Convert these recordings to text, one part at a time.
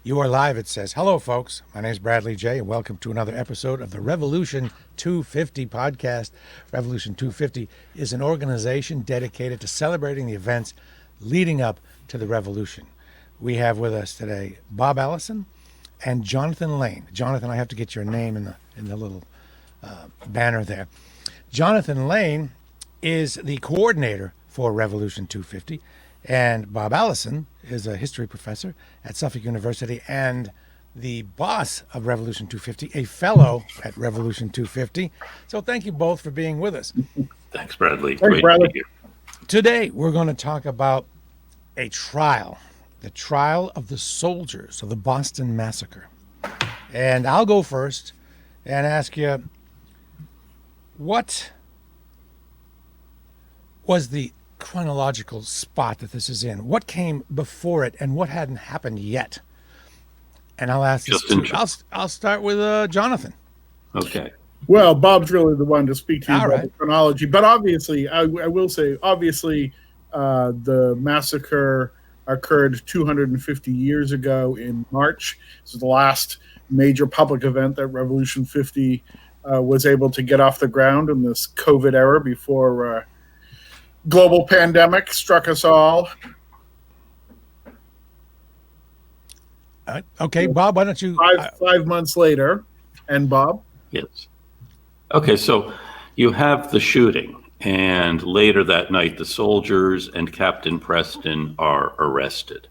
You are live, it says. Hello, folks. My name is Bradley J., and welcome to another episode of the Revolution 250 podcast. Revolution 250 is an organization dedicated to celebrating the events leading up to the revolution. We have with us today Bob Allison and Jonathan Lane. Jonathan, I have to get your name in the little banner there. Jonathan Lane is the coordinator for Revolution 250, and Bob Allison is a history professor at Suffolk University and the boss of Revolution 250, a fellow at Revolution 250. So thank you both for being with us. Thanks, Bradley. Thanks, Bradley. To be here. Today, we're going to talk about a trial, the trial of the soldiers of the Boston Massacre. And I'll go first and ask you, what was the chronological spot that this is in? What came before it and what hadn't happened yet? And I'll ask this too. I'll start with Jonathan. Okay. Well, Bob's really the one to speak to you All about right. the chronology, but obviously, I will say, obviously, the massacre occurred 250 years ago in March. This is the last major public event that Revolution 50 was able to get off the ground in this COVID era before global pandemic struck us all. Okay, Bob, why don't you... 5 months later, and Bob? Yes. Okay, so you have the shooting, and later that night, the soldiers and Captain Preston are arrested.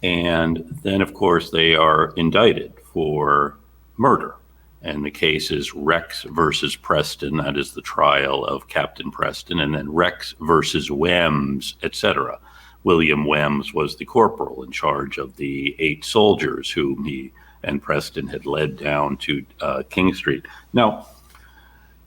And then, of course, they are indicted for murder. And the case is Rex versus Preston. That is the trial of Captain Preston. And then Rex versus Wems, etc. William Wems was the corporal in charge of the 8 soldiers whom he and Preston had led down to King Street. Now,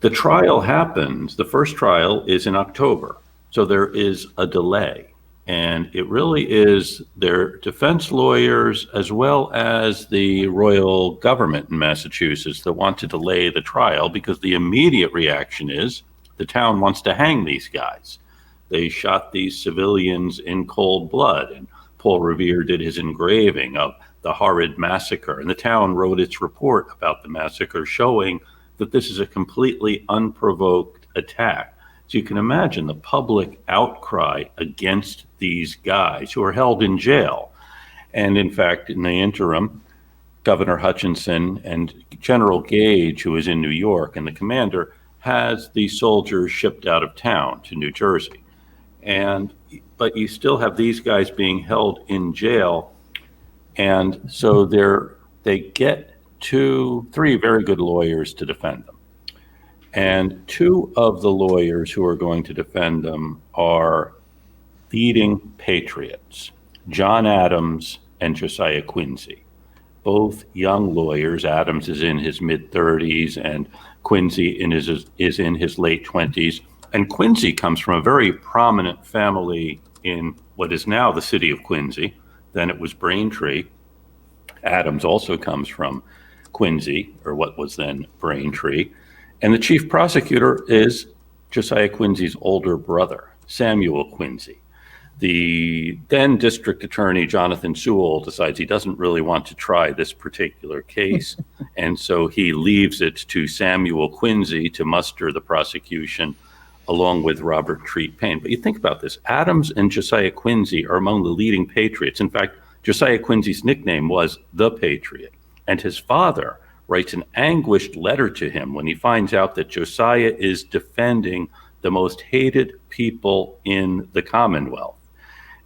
the trial happens, the first trial is in October. So there is a delay. And it really is their defense lawyers as well as the royal government in Massachusetts that want to delay the trial because the immediate reaction is the town wants to hang these guys. They shot these civilians in cold blood, and Paul Revere did his engraving of the horrid massacre. And the town wrote its report about the massacre showing that this is a completely unprovoked attack. So you can imagine the public outcry against these guys who are held in jail. And in fact, in the interim, Governor Hutchinson and General Gage, who is in New York, and the commander, has these soldiers shipped out of town to New Jersey. But you still have these guys being held in jail. And so they get 3 very good lawyers to defend them. And 2 of the lawyers who are going to defend them are leading patriots, John Adams and Josiah Quincy, both young lawyers. Adams is in his mid-30s and Quincy is in his late 20s. And Quincy comes from a very prominent family in what is now the city of Quincy. Then it was Braintree. Adams also comes from Quincy, or what was then Braintree. And the chief prosecutor is Josiah Quincy's older brother, Samuel Quincy. The then district attorney, Jonathan Sewell, decides he doesn't really want to try this particular case. And so he leaves it to Samuel Quincy to muster the prosecution along with Robert Treat Paine. But you think about this, Adams and Josiah Quincy are among the leading patriots. In fact, Josiah Quincy's nickname was the Patriot. And his father writes an anguished letter to him when he finds out that Josiah is defending the most hated people in the Commonwealth.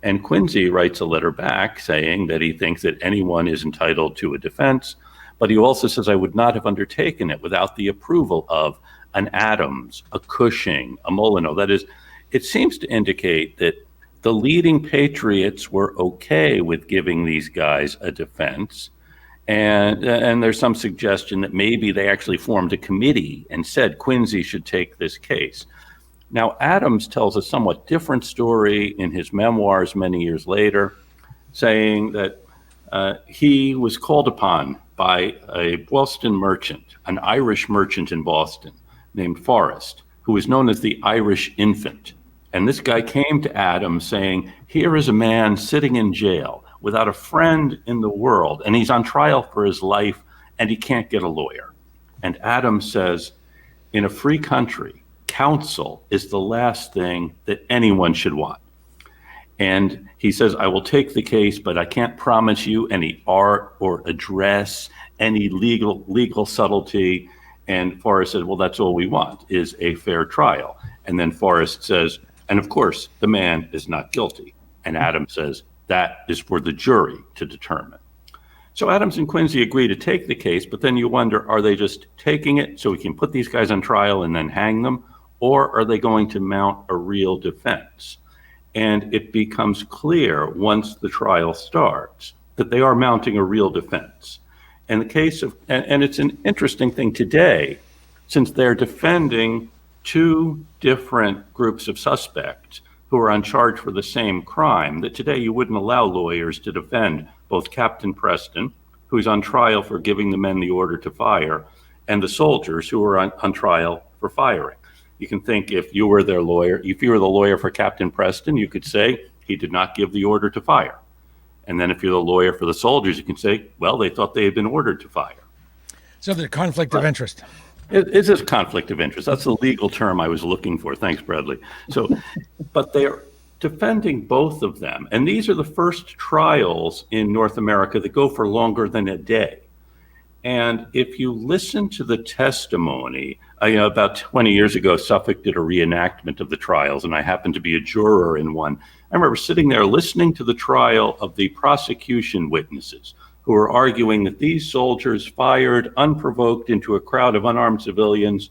And Quincy writes a letter back saying that he thinks that anyone is entitled to a defense, but he also says, I would not have undertaken it without the approval of an Adams, a Cushing, a Molyneux. That is, it seems to indicate that the leading patriots were okay with giving these guys a defense. And there's some suggestion that maybe they actually formed a committee and said Quincy should take this case. Now, Adams tells a somewhat different story in his memoirs many years later, saying that he was called upon by a Boston merchant, an Irish merchant in Boston named Forrest, who was known as the Irish Infant. And this guy came to Adams saying, here is a man sitting in jail without a friend in the world, and he's on trial for his life, and he can't get a lawyer. And Adams says, in a free country, counsel is the last thing that anyone should want. And he says, I will take the case, but I can't promise you any art or address, any legal subtlety. And Forrest says, well, that's all we want is a fair trial. And then Forrest says, and of course, the man is not guilty. And Adams says, that is for the jury to determine. So Adams and Quincy agree to take the case, but then you wonder, are they just taking it so we can put these guys on trial and then hang them? Or are they going to mount a real defense? And it becomes clear once the trial starts that they are mounting a real defense. And the case of, and it's an interesting thing today, since they're defending two different groups of suspects who are on charge for the same crime, that today you wouldn't allow lawyers to defend both Captain Preston, who's on trial for giving the men the order to fire, and the soldiers who are on trial for firing. You can think if you were their lawyer, if you were the lawyer for Captain Preston, you could say he did not give the order to fire. And then if you're the lawyer for the soldiers, you can say, well, they thought they had been ordered to fire. So the conflict of interest. It is a conflict of interest. That's the legal term I was looking for. Thanks, Bradley. So, but they're defending both of them. And these are the first trials in North America that go for longer than a day. And if you listen to the testimony, about 20 years ago, Suffolk did a reenactment of the trials, and I happened to be a juror in one. I remember sitting there listening to the trial of the prosecution witnesses who were arguing that these soldiers fired unprovoked into a crowd of unarmed civilians.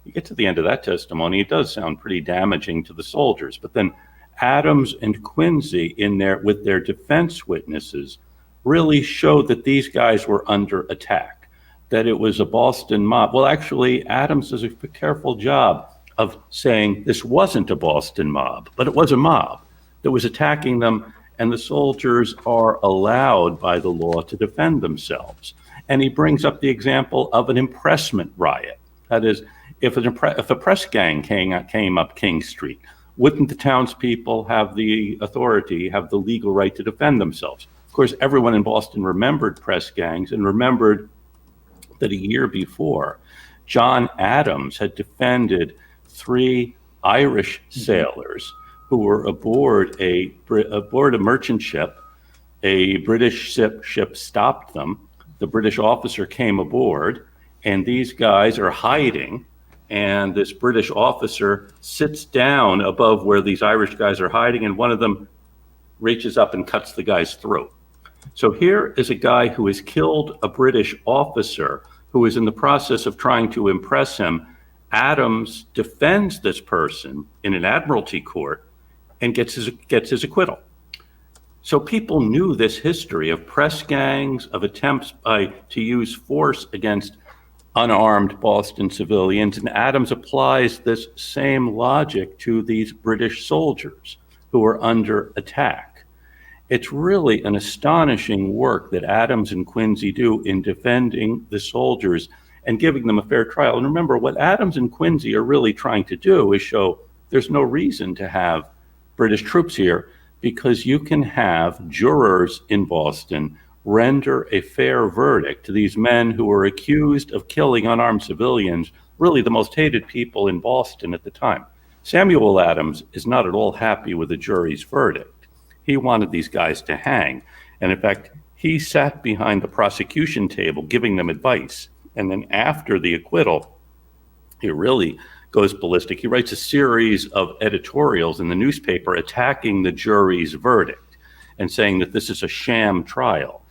You get to the end of that testimony, it does sound pretty damaging to the soldiers. But then Adams and Quincy with their defense witnesses really showed that these guys were under attack, that it was a Boston mob. Well, actually, Adams does a careful job of saying this wasn't a Boston mob, but it was a mob that was attacking them, and the soldiers are allowed by the law to defend themselves. And he brings up the example of an impressment riot. That is, if a press gang came up King Street, wouldn't the townspeople have the authority, have the legal right to defend themselves? Of course, everyone in Boston remembered press gangs and remembered that a year before, John Adams had defended 3 Irish sailors who were aboard a merchant ship. A British ship stopped them. The British officer came aboard, and these guys are hiding. And this British officer sits down above where these Irish guys are hiding, and one of them reaches up and cuts the guy's throat. So here is a guy who has killed a British officer who is in the process of trying to impress him. Adams defends this person in an admiralty court and gets his acquittal. So people knew this history of press gangs, of attempts to use force against unarmed Boston civilians, and Adams applies this same logic to these British soldiers who are under attack. It's really an astonishing work that Adams and Quincy do in defending the soldiers and giving them a fair trial. And remember, what Adams and Quincy are really trying to do is show there's no reason to have British troops here, because you can have jurors in Boston render a fair verdict to these men who were accused of killing unarmed civilians, really the most hated people in Boston at the time. Samuel Adams is not at all happy with the jury's verdict. He wanted these guys to hang. And in fact, he sat behind the prosecution table giving them advice. And then after the acquittal, he really goes ballistic. He writes a series of editorials in the newspaper attacking the jury's verdict and saying that this is a sham trial.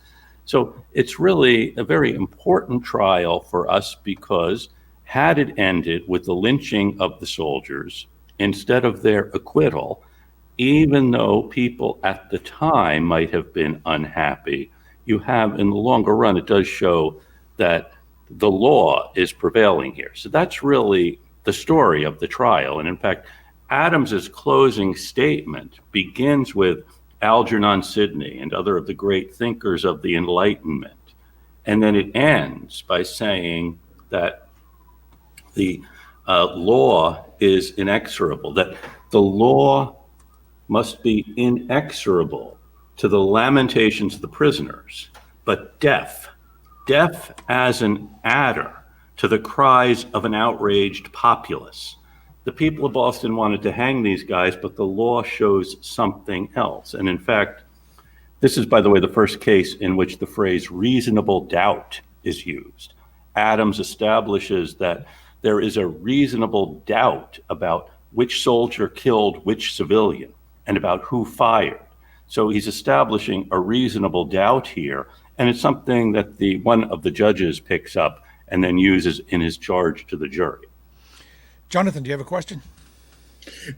So it's really a very important trial for us, because had it ended with the lynching of the soldiers instead of their acquittal, even though people at the time might have been unhappy, you have, in the longer run, it does show that the law is prevailing here. So that's really the story of the trial. And in fact, Adams's closing statement begins with Algernon Sidney and other of the great thinkers of the Enlightenment. And then it ends by saying that the law is inexorable, that the law must be inexorable to the lamentations of the prisoners, but deaf as an adder to the cries of an outraged populace. The people of Boston wanted to hang these guys, but the law shows something else. And in fact, this is, by the way, the first case in which the phrase reasonable doubt is used. Adams establishes that there is a reasonable doubt about which soldier killed which civilian and about who fired. So he's establishing a reasonable doubt here, and it's something that one of the judges picks up and then uses in his charge to the jury. Jonathan, do you have a question?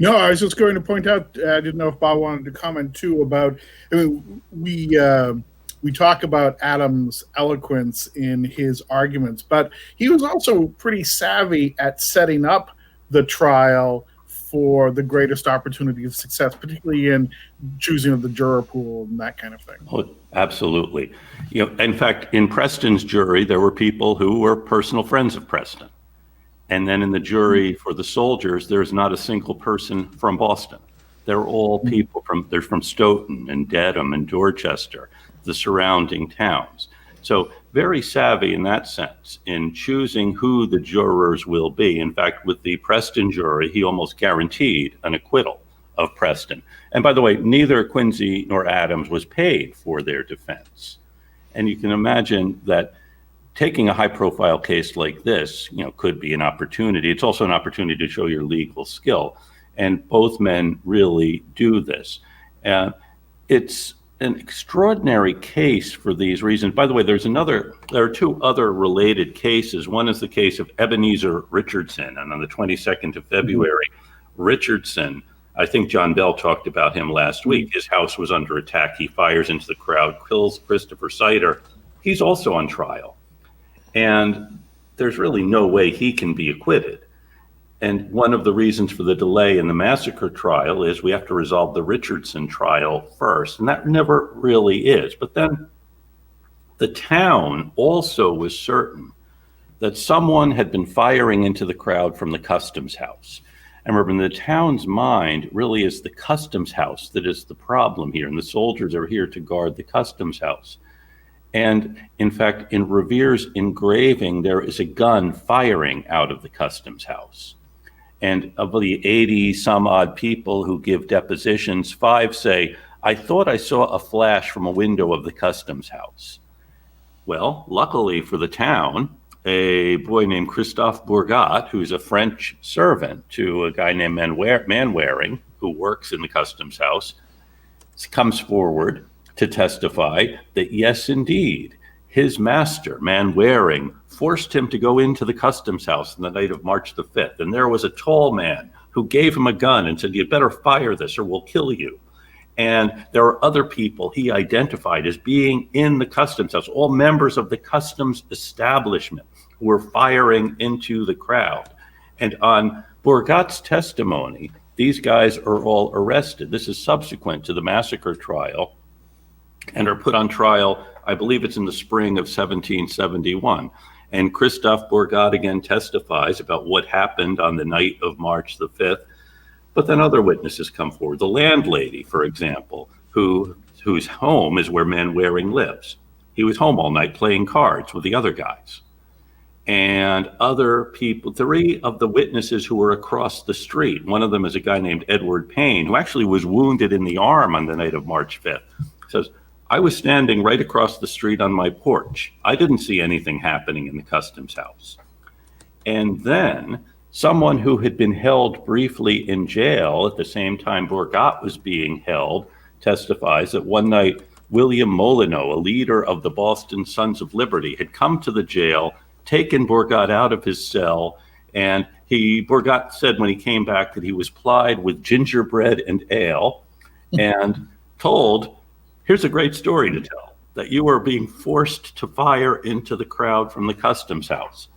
No, I was just going to point out, I didn't know if Bob wanted to comment too about, I mean, we talk about Adams' eloquence in his arguments, but he was also pretty savvy at setting up the trial for the greatest opportunity of success, particularly in choosing of the juror pool and that kind of thing. Oh, absolutely. In fact, in Preston's jury, there were people who were personal friends of Preston. And then in the jury for the soldiers, there's not a single person from Boston. They're all people from Stoughton and Dedham and Dorchester, the surrounding towns. So very savvy in that sense in choosing who the jurors will be. In fact, with the Preston jury, he almost guaranteed an acquittal of Preston. And by the way, neither Quincy nor Adams was paid for their defense. And you can imagine that taking a high-profile case like this, could be an opportunity. It's also an opportunity to show your legal skill, and both men really do this. It's an extraordinary case for these reasons. By the way, there are two other related cases. One is the case of Ebenezer Richardson, and on the 22nd of February, Richardson, I think John Bell talked about him last week. His house was under attack. He fires into the crowd, kills Christopher Sider. He's also on trial. And there's really no way he can be acquitted. And one of the reasons for the delay in the massacre trial is we have to resolve the Richardson trial first. And that never really is. But then the town also was certain that someone had been firing into the crowd from the customs house. And remember, in the town's mind, really is the customs house that is the problem here. And the soldiers are here to guard the customs house. And in fact, in Revere's engraving, there is a gun firing out of the customs house. And of the 80 some odd people who give depositions, 5 say, I thought I saw a flash from a window of the customs house. Well, luckily for the town, a boy named Christophe Bourgat, who's a French servant to a guy named Manwaring, who works in the customs house, comes forward to testify that yes, indeed, his master, Manwaring, forced him to go into the customs house on the night of March the 5th. And there was a tall man who gave him a gun and said, you better fire this or we'll kill you. And there are other people he identified as being in the customs house, all members of the customs establishment who were firing into the crowd. And on Bourgat's testimony, these guys are all arrested. This is subsequent to the massacre trial, and are put on trial, I believe it's in the spring of 1771. And Christophe Bourgat again testifies about what happened on the night of March the 5th. But then other witnesses come forward. The landlady, for example, whose home is where Manwaring lives. He was home all night playing cards with the other guys. And other people, 3 of the witnesses who were across the street, one of them is a guy named Edward Payne, who actually was wounded in the arm on the night of March 5th, says, I was standing right across the street on my porch. I didn't see anything happening in the customs house. And then someone who had been held briefly in jail at the same time Bourgat was being held testifies that one night William Molyneux, a leader of the Boston Sons of Liberty, had come to the jail, taken Bourgat out of his cell, and Bourgat said when he came back that he was plied with gingerbread and ale and told, here's a great story to tell, that you are being forced to fire into the crowd from the customs house.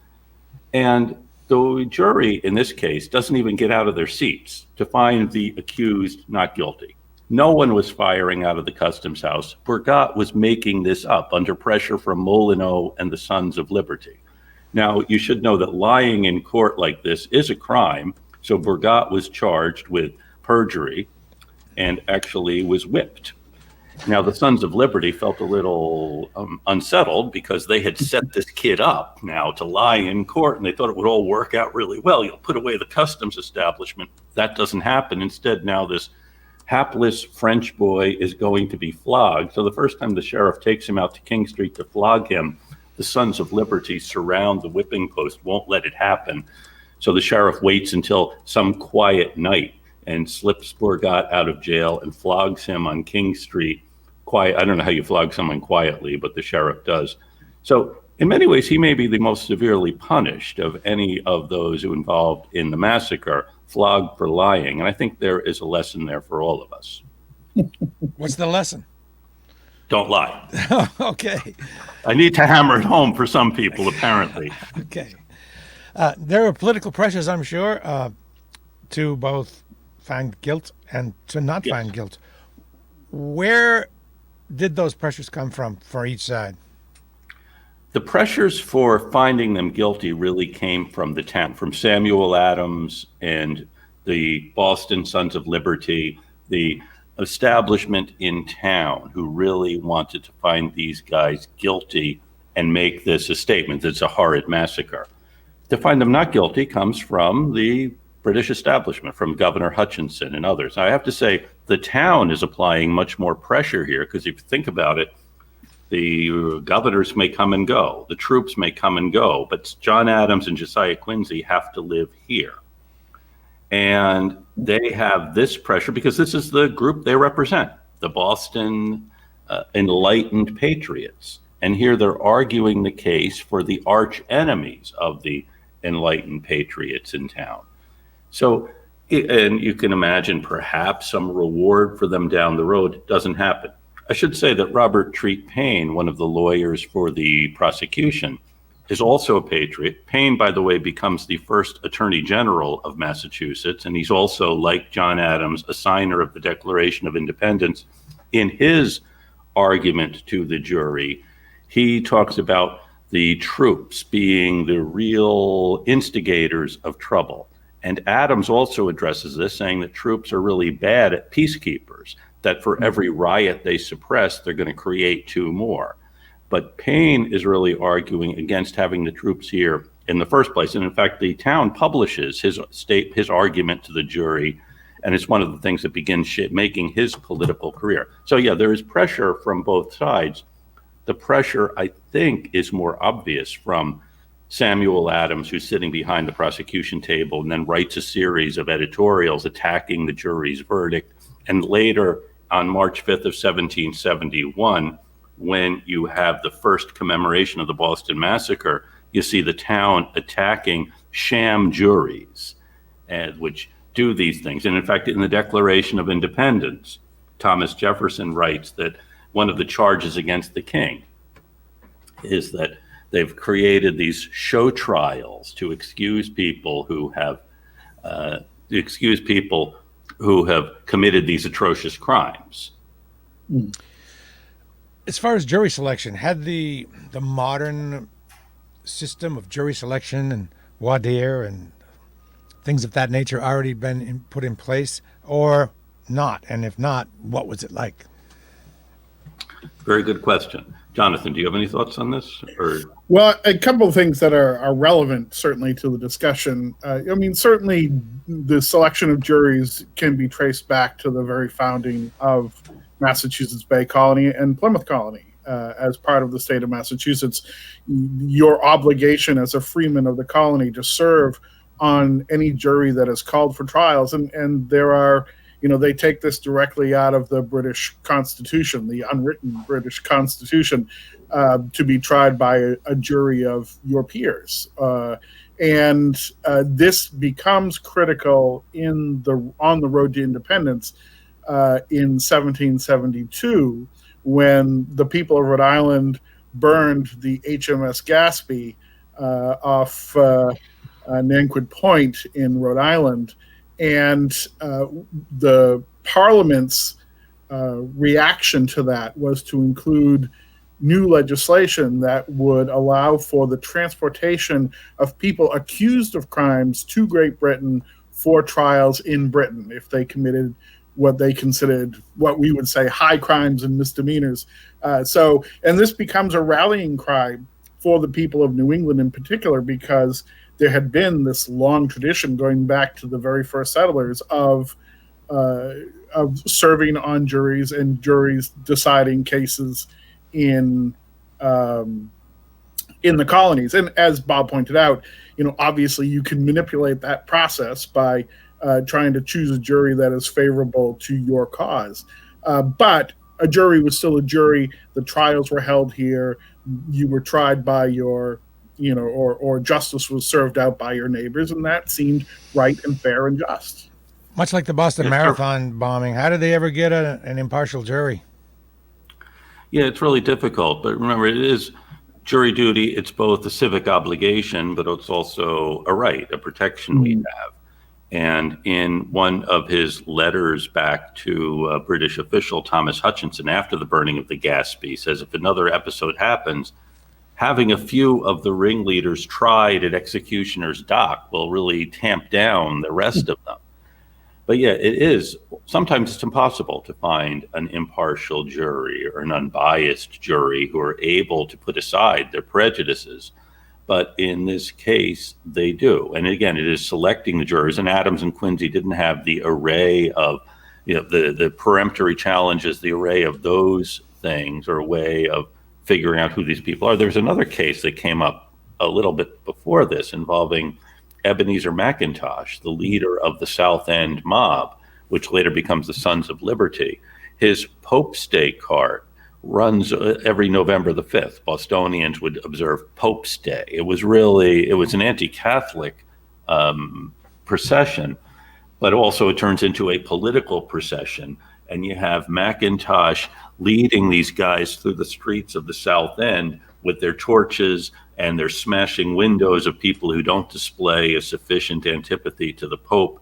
And the jury in this case doesn't even get out of their seats to find the accused not guilty. No one was firing out of the customs house. Bourgat was making this up under pressure from Molyneux and the Sons of Liberty. Now, you should know that lying in court like this is a crime. So Bourgat was charged with perjury and actually was whipped. Now, the Sons of Liberty felt a little unsettled because they had set this kid up now to lie in court, and they thought it would all work out really well. You'll put away the customs establishment. That doesn't happen. Instead, now this hapless French boy is going to be flogged. So the first time the sheriff takes him out to King Street to flog him, the Sons of Liberty surround the whipping post, won't let it happen. So the sheriff waits until some quiet night and slips Bourgat out of jail and flogs him on King Street. Quiet. I don't know how you flog someone quietly, but the sheriff does. So in many ways, he may be the most severely punished of any of those who involved in the massacre, flogged for lying. And I think there is a lesson there for all of us. What's the lesson? Don't lie. Okay. I need to hammer it home for some people, apparently. Okay. There are political pressures, I'm sure, to both find guilt and to not find guilt. Where did those pressures come from for each side? The pressures for finding them guilty really came from the town, from Samuel Adams and the Boston Sons of Liberty, the establishment in town who really wanted to find these guys guilty and make this a statement. It's a horrid massacre. To find them not guilty comes from the British establishment, from Governor Hutchinson and others. I have to say, the town is applying much more pressure here, because if you think about it, the governors may come and go, the troops may come and go, but John Adams and Josiah Quincy have to live here. And they have this pressure because this is the group they represent, the Boston enlightened patriots. And here they're arguing the case for the arch enemies of the enlightened patriots in town. So, and you can imagine perhaps some reward for them down the road. Doesn't happen. I should say that Robert Treat Paine, one of the lawyers for the prosecution, is also a patriot. Paine, by the way, becomes the first Attorney General of Massachusetts, and he's also, like John Adams, a signer of the Declaration of Independence. In his argument to the jury, he talks about the troops being the real instigators of trouble. And Adams also addresses this, saying that troops are really bad at peacekeepers, that for every riot they suppress, they're going to create two more. But Paine is really arguing against having the troops here in the first place. And in fact, the town publishes his argument to the jury, and it's one of the things that begins making his political career. So yeah, there is pressure from both sides. The pressure, I think, is more obvious from Samuel Adams, who's sitting behind the prosecution table and then writes a series of editorials attacking the jury's verdict. And later, on March 5th of 1771, when you have the first commemoration of the Boston Massacre, you see the town attacking sham juries, which do these things. And in fact, in the Declaration of Independence, Thomas Jefferson writes that one of the charges against the king is that they've created these show trials to excuse people who have committed these atrocious crimes. As far as jury selection, had the modern system of jury selection and voir dire and things of that nature already been put in place, or not? And if not, what was it like? Very good question. Jonathan, do you have any thoughts on this? Well, a couple of things that are relevant, certainly, to the discussion. Certainly the selection of juries can be traced back to the very founding of Massachusetts Bay Colony and Plymouth Colony. As part of the state of Massachusetts, your obligation as a freeman of the colony to serve on any jury that is called for trials. And there are, they take this directly out of the British Constitution, the unwritten British Constitution, to be tried by a jury of your peers. And this becomes critical on the road to independence in 1772, when the people of Rhode Island burned the HMS Gaspee off Nanquid Point in Rhode Island. And the Parliament's reaction to that was to include new legislation that would allow for the transportation of people accused of crimes to Great Britain for trials in Britain if they committed what they considered, what we would say, high crimes and misdemeanors. And this becomes a rallying cry for the people of New England in particular, because there had been this long tradition going back to the very first settlers of serving on juries and juries deciding cases in the colonies. And as Bob pointed out, obviously you can manipulate that process by trying to choose a jury that is favorable to your cause. But a jury was still a jury. The trials were held here. You were tried by your, or justice was served out by your neighbors, and that seemed right and fair and just. Much like the Boston Marathon bombing, how did they ever get an impartial jury? Yeah, it's really difficult. But remember, it is jury duty. It's both a civic obligation, but it's also a right, a protection we have. And in one of his letters back to a British official, Thomas Hutchinson, after the burning of the Gaspee, says if another episode happens, having a few of the ringleaders tried at executioner's dock will really tamp down the rest of them. But yeah, sometimes it's impossible to find an impartial jury or an unbiased jury who are able to put aside their prejudices. But in this case, they do. And again, it is selecting the jurors. And Adams and Quincy didn't have the array of, the peremptory challenges, the array of those things, or a way of figuring out who these people are. There's another case that came up a little bit before this involving Ebenezer McIntosh, the leader of the South End mob, which later becomes the Sons of Liberty. His Pope's Day cart runs every November the 5th. Bostonians would observe Pope's Day. It was an anti-Catholic procession, but also it turns into a political procession. And you have McIntosh leading these guys through the streets of the South End with their torches, and they're smashing windows of people who don't display a sufficient antipathy to the Pope.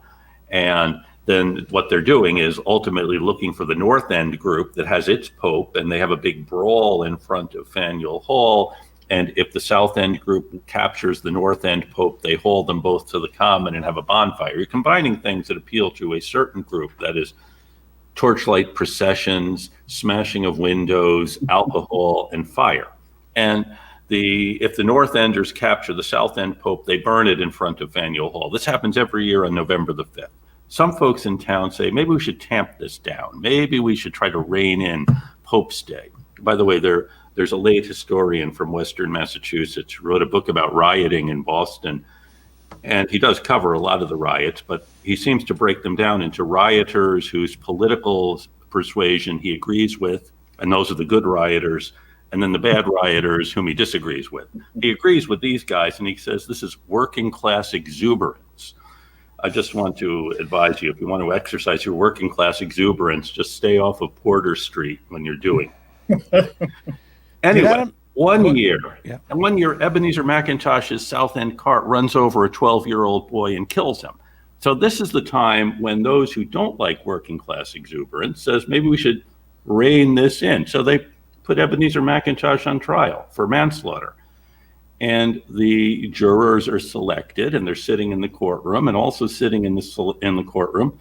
And then what they're doing is ultimately looking for the North End group that has its Pope, and they have a big brawl in front of Faneuil Hall. And if the South End group captures the North End Pope, they haul them both to the Common and have a bonfire. You're combining things that appeal to a certain group, that is torchlight processions, smashing of windows, alcohol, and fire. And if the North Enders capture the South End Pope, they burn it in front of Faneuil Hall. This happens every year on November the 5th. Some folks in town say, maybe we should tamp this down. Maybe we should try to rein in Pope's Day. By the way, there's a late historian from Western Massachusetts who wrote a book about rioting in Boston. And he does cover a lot of the riots, but he seems to break them down into rioters whose political persuasion he agrees with, and those are the good rioters, and then the bad rioters whom he disagrees with. He agrees with these guys, and he says this is working class exuberance. I just want to advise you, if you want to exercise your working class exuberance, just stay off of Porter Street when you're doing it. Anyway, one year, Ebenezer McIntosh's South End cart runs over a 12-year-old boy and kills him. So this is the time when those who don't like working class exuberance says, maybe we should rein this in. So they put Ebenezer McIntosh on trial for manslaughter. And the jurors are selected, and they're sitting in the courtroom, and also sitting in the courtroom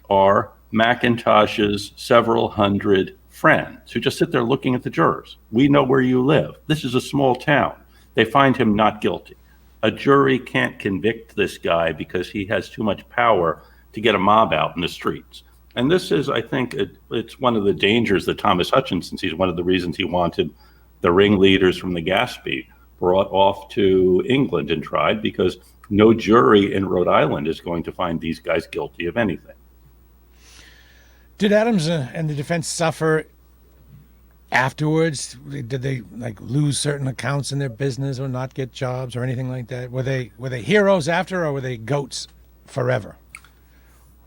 are McIntosh's several hundred friends who just sit there looking at the jurors. We know where you live. This is a small town. They find him not guilty. A jury can't convict this guy because he has too much power to get a mob out in the streets. And this is, I think, it's one of the dangers that Thomas Hutchinson sees, one of the reasons he wanted the ringleaders from the Gaspee brought off to England and tried, because no jury in Rhode Island is going to find these guys guilty of anything. Did Adams and the defense suffer afterwards? Did they lose certain accounts in their business or not get jobs or anything like that? Were they heroes after, or were they goats forever?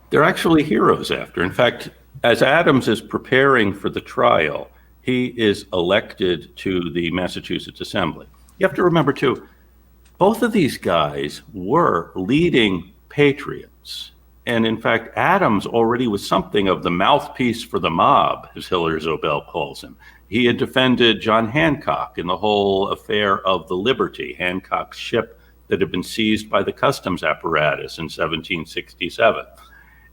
They're actually heroes after. In fact, as Adams is preparing for the trial, he is elected to the Massachusetts Assembly. You have to remember, too, both of these guys were leading patriots. And in fact, Adams already was something of the mouthpiece for the mob, as Hilaire Zobel calls him. He had defended John Hancock in the whole affair of the Liberty, Hancock's ship that had been seized by the customs apparatus in 1767.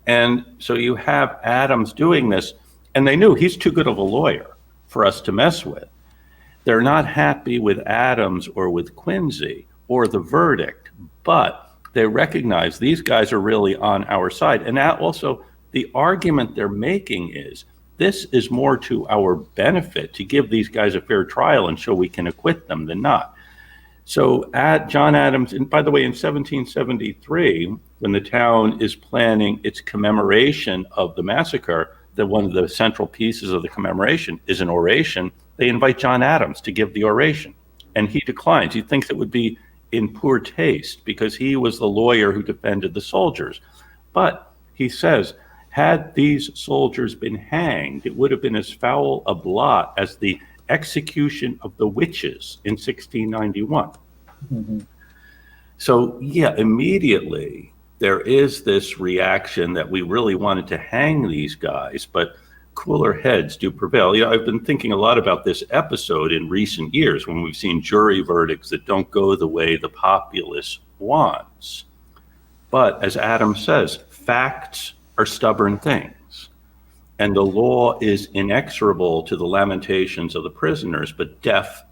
And so you have Adams doing this, and they knew he's too good of a lawyer for us to mess with. They're not happy with Adams or with Quincy or the verdict, but they recognize these guys are really on our side. And that also, the argument they're making is this is more to our benefit to give these guys a fair trial and show we can acquit them than not. So John Adams, and by the way, in 1773, when the town is planning its commemoration of the massacre, that one of the central pieces of the commemoration is an oration. They invite John Adams to give the oration, and he declines. He thinks it would be in poor taste because he was the lawyer who defended the soldiers. But he says, had these soldiers been hanged, it would have been as foul a blot as the execution of the witches in 1691. Mm-hmm. So, yeah, immediately there is this reaction that we really wanted to hang these guys, but cooler heads do prevail. You know, I've been thinking a lot about this episode in recent years when we've seen jury verdicts that don't go the way the populace wants. But as Adam says, facts are stubborn things, and the law is inexorable to the lamentations of the prisoners, but deaf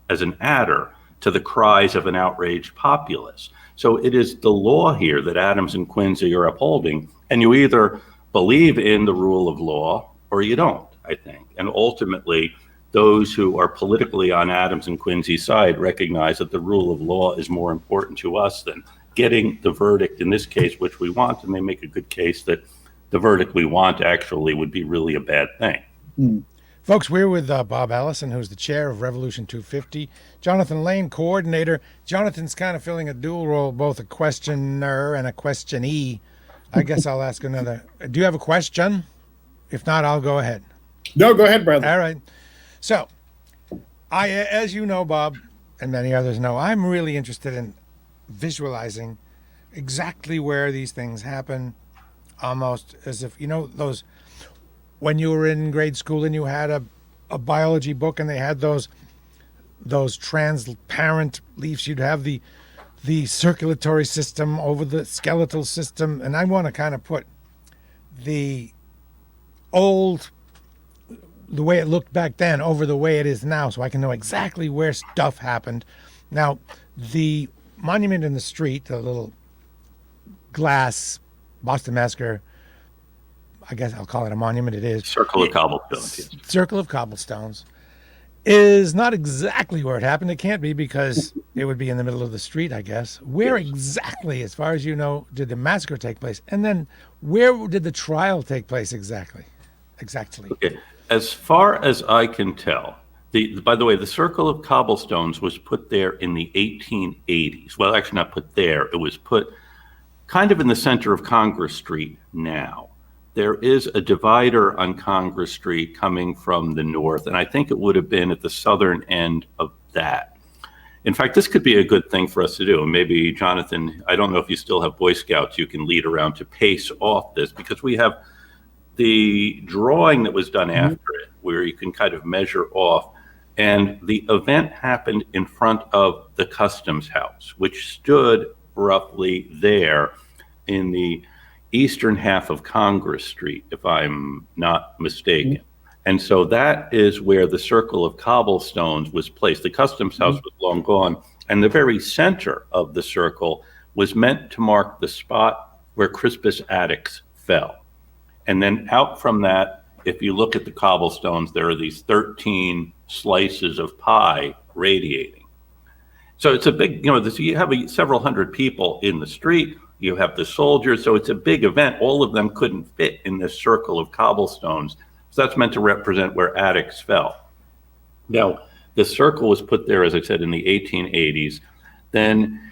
as an adder to the cries of an outraged populace. So it is the law here that Adams and Quincy are upholding, and you either believe in the rule of law or you don't, I think. And ultimately, those who are politically on Adams and Quincy's side recognize that the rule of law is more important to us than getting the verdict in this case, which we want, and they make a good case that the verdict we want actually would be really a bad thing. Mm. Folks, we're with Bob Allison, who's the chair of Revolution 250. Jonathan Lane, coordinator. Jonathan's kind of filling a dual role, both a questioner and a questionee. I guess I'll ask another. Do you have a question? If not, I'll go ahead. No, go ahead, brother. All right. So, as you know, Bob, and many others know, I'm really interested in visualizing exactly where these things happen, almost as if, you know, those, when you were in grade school and you had a biology book and they had those transparent leaves, you'd have the circulatory system over the skeletal system, and I want to kind of put the way it looked back then over the way it is now, so I can know exactly where stuff happened. Now, the monument in the street, the little glass Boston Massacre, I guess I'll call it a monument. It is. Circle of cobblestones. Yes. Circle of cobblestones is not exactly where it happened. It can't be because it would be in the middle of the street, I guess. Where exactly, as far as you know, did the massacre take place? And then where did the trial take place exactly? Okay. As far as I can tell, by the way, the Circle of Cobblestones was put there in the 1880s. Well, actually not put there. It was put kind of in the center of Congress Street now. There is a divider on Congress Street coming from the north, and I think it would have been at the southern end of that. In fact, this could be a good thing for us to do. And maybe, Jonathan, I don't know if you still have Boy Scouts you can lead around to pace off this, because we have the drawing that was done after it, where you can kind of measure off. And the event happened in front of the Customs House, which stood roughly there in the eastern half of Congress Street, if I'm not mistaken. And so that is where the Circle of Cobblestones was placed. The Customs House was long gone, and the very center of the circle was meant to mark the spot where Crispus Attucks fell. And then out from that, if you look at the cobblestones, there are these 13 slices of pie radiating. So it's a big, you know, you have several hundred people in the street. You have the soldiers, so it's a big event. All of them couldn't fit in this circle of cobblestones. So that's meant to represent where Attucks fell. Now, the circle was put there, as I said, in the 1880s. Then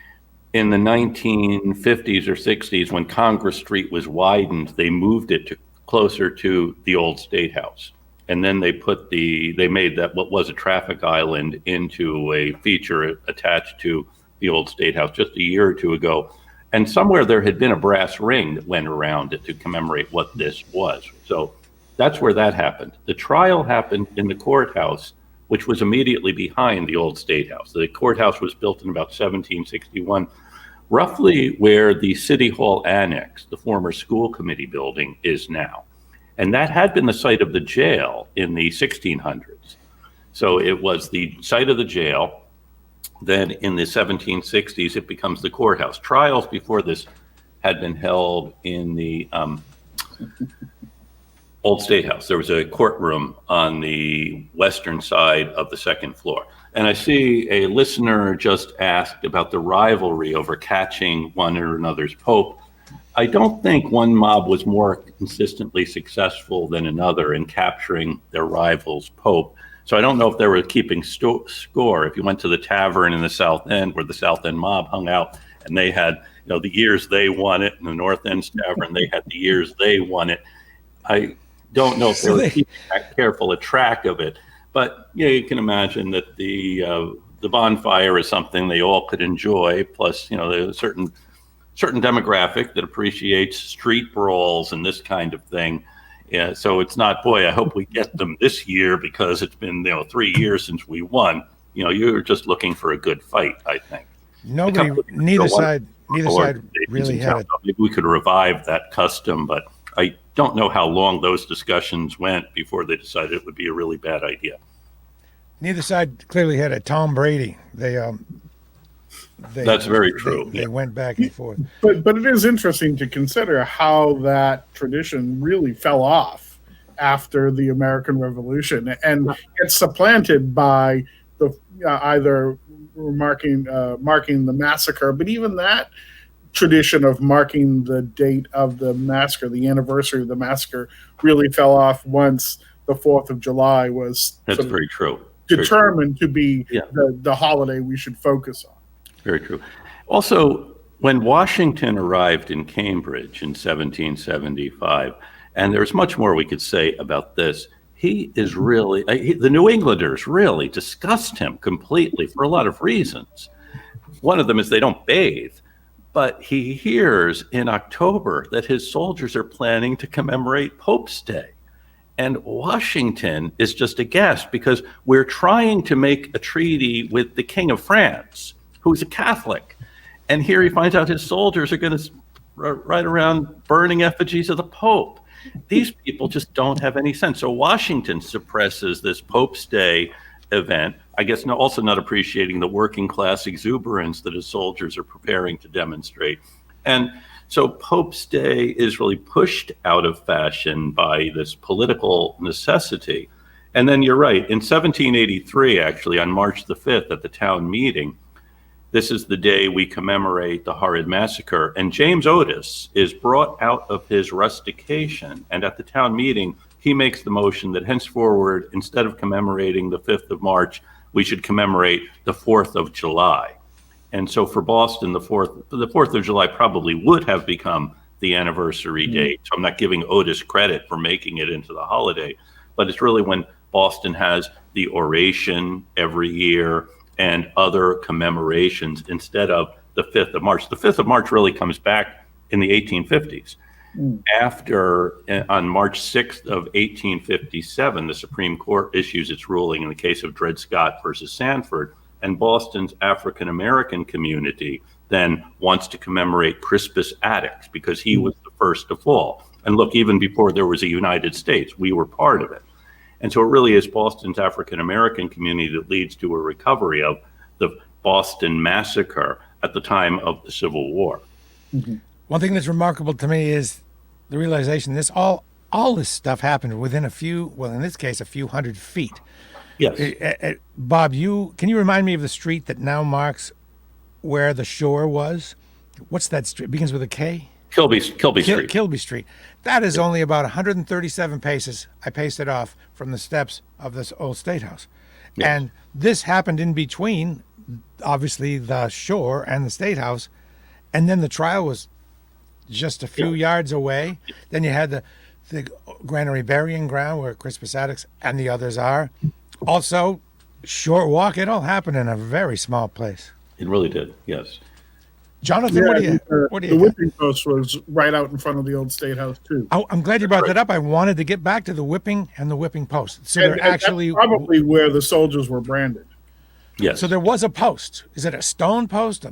in the 1950s or 60s, when Congress Street was widened, they moved it to closer to the old State House. And then they made that what was a traffic island into a feature attached to the old State House just a year or two ago. And somewhere there had been a brass ring that went around it to commemorate what this was. So that's where that happened. The trial happened in the courthouse, which was immediately behind the old State House. The courthouse was built in about 1761, roughly where the City Hall Annex, the former school committee building, is now. And that had been the site of the jail in the 1600s. So it was the site of the jail. Then in the 1760s, it becomes the courthouse. Trials before this had been held in the Old State House. There was a courtroom on the western side of the second floor. And I see a listener just asked about the rivalry over catching one or another's pope. I don't think one mob was more consistently successful than another in capturing their rival's pope. So I don't know if they were keeping score. If you went to the tavern in the South End where the South End mob hung out and they had, the years they won it, and the North End's tavern, they had the years they won it. I don't know if they were keeping that careful a track of it. But you can imagine that the bonfire is something they all could enjoy. Plus, there's a certain demographic that appreciates street brawls and this kind of thing. Yeah, so it's not, boy, I hope we get them this year because it's been 3 years since we won. You're just looking for a good fight, I think. Neither side really had it. Maybe we could revive that custom, but I don't know how long those discussions went before they decided it would be a really bad idea. Neither side clearly had a Tom Brady. That's very true. They went back and forth. But it is interesting to consider how that tradition really fell off after the American Revolution, and it's supplanted by the either marking the massacre, but even that tradition of marking the date of the massacre, the anniversary of the massacre, really fell off once the 4th of July was very true. Determined to be the holiday we should focus on. Very true. Also, when Washington arrived in Cambridge in 1775, and there's much more we could say about this, he is really, the New Englanders really disgust him completely for a lot of reasons. One of them is they don't bathe, but he hears in October that his soldiers are planning to commemorate Pope's Day. And Washington is just aghast because we're trying to make a treaty with the King of France, who's a Catholic. And here he finds out his soldiers are going to ride around burning effigies of the Pope. These people just don't have any sense. So Washington suppresses this Pope's Day event, I guess also not appreciating the working class exuberance that his soldiers are preparing to demonstrate. And so Pope's Day is really pushed out of fashion by this political necessity. And then you're right, in 1783, actually, on March the 5th at the town meeting, this is the day we commemorate the horrid massacre. And James Otis is brought out of his rustication. And at the town meeting, he makes the motion that henceforward, instead of commemorating the 5th of March, we should commemorate the 4th of July. And so for Boston, the 4th of July probably would have become the anniversary date. So I'm not giving Otis credit for making it into the holiday, but it's really when Boston has the oration every year and other commemorations instead of the 5th of March. The 5th of March really comes back in the 1850s. After, on March 6th of 1857, the Supreme Court issues its ruling in the case of Dred Scott versus Sanford, and Boston's African-American community then wants to commemorate Crispus Attucks because he was the first to fall. And look, even before there was a United States, we were part of it. And so it really is Boston's African-American community that leads to a recovery of the Boston Massacre at the time of the Civil War. Mm-hmm. One thing that's remarkable to me is the realization all this stuff happened within a few hundred feet. Yes. Bob, can you remind me of the street that now marks where the shore was? What's that street? It begins with a K? Kilby Street. Kilby Street. That is only about 137 paces. I paced it off from the steps of this old State House. Yes. And this happened in between, obviously, the shore and the State House. And then the trial was just a few yards away. Then you had the Granary Burying Ground where Crispus Attucks and the others are. Also, short walk. It all happened in a very small place. It really did, yes. Jonathan, what do you The whipping post was right out in front of the old State House, too. Oh, I'm glad you brought that up. I wanted to get back to the whipping and the whipping post. So they're actually that's probably where the soldiers were branded. Yes. So there was a post. Is it a stone post?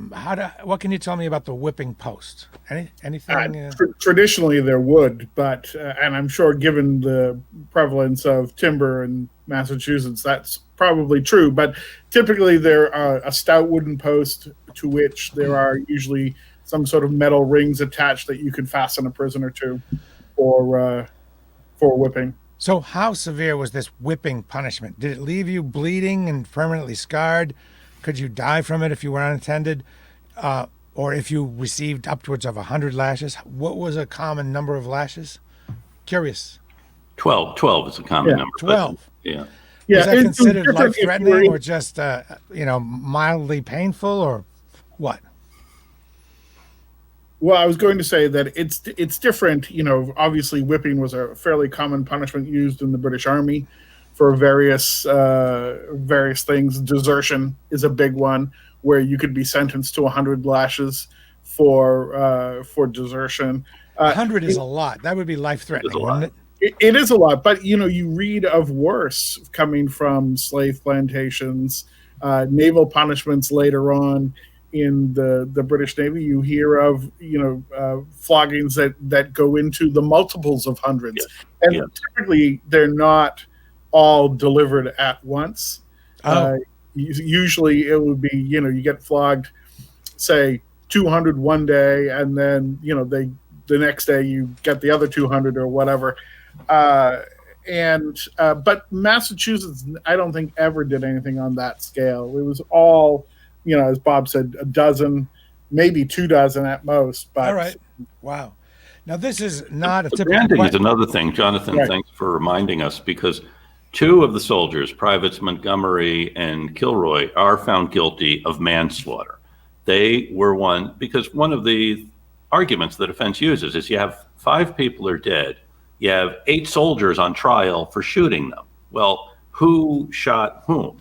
What can you tell me about the whipping post? Anything? Traditionally, there would, but and I'm sure, given the prevalence of timber in Massachusetts, that's probably true. But typically, there are a stout wooden post to which there are usually some sort of metal rings attached that you could fasten a prisoner to for whipping. So how severe was this whipping punishment? Did it leave you bleeding and permanently scarred? Could you die from it if you were unattended? Or if you received upwards of 100 lashes? What was a common number of lashes? Curious. 12 is a common number. 12. Yeah. Was that considered life-threatening or just, mildly painful or what? Well, I was going to say that it's different. Obviously, whipping was a fairly common punishment used in the British Army for various things. Desertion is a big one, where you could be sentenced to 100 lashes for desertion. 100 is a lot. That would be life-threatening, wouldn't it? It is a lot, but you read of worse coming from slave plantations, naval punishments later on. In the British Navy, you hear of floggings that go into the multiples of hundreds, and typically they're not all delivered at once. Usually, it would be you get flogged, say 200 one day, and then the next day you get the other 200 or whatever. But Massachusetts, I don't think ever did anything on that scale. It was all, as Bob said, a dozen, maybe 24 at most. But all right, wow. Now this is not a typical. Branding is another thing, Jonathan. Right. Thanks for reminding us, because two of the soldiers, Privates Montgomery and Kilroy, are found guilty of manslaughter. They were because one of the arguments the defense uses is you have 5 people are dead. You have 8 soldiers on trial for shooting them. Well, who shot whom?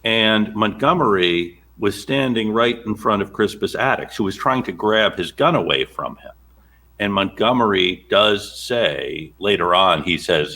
And Montgomery was standing right in front of Crispus Attucks, who was trying to grab his gun away from him. And Montgomery does say later on, he says,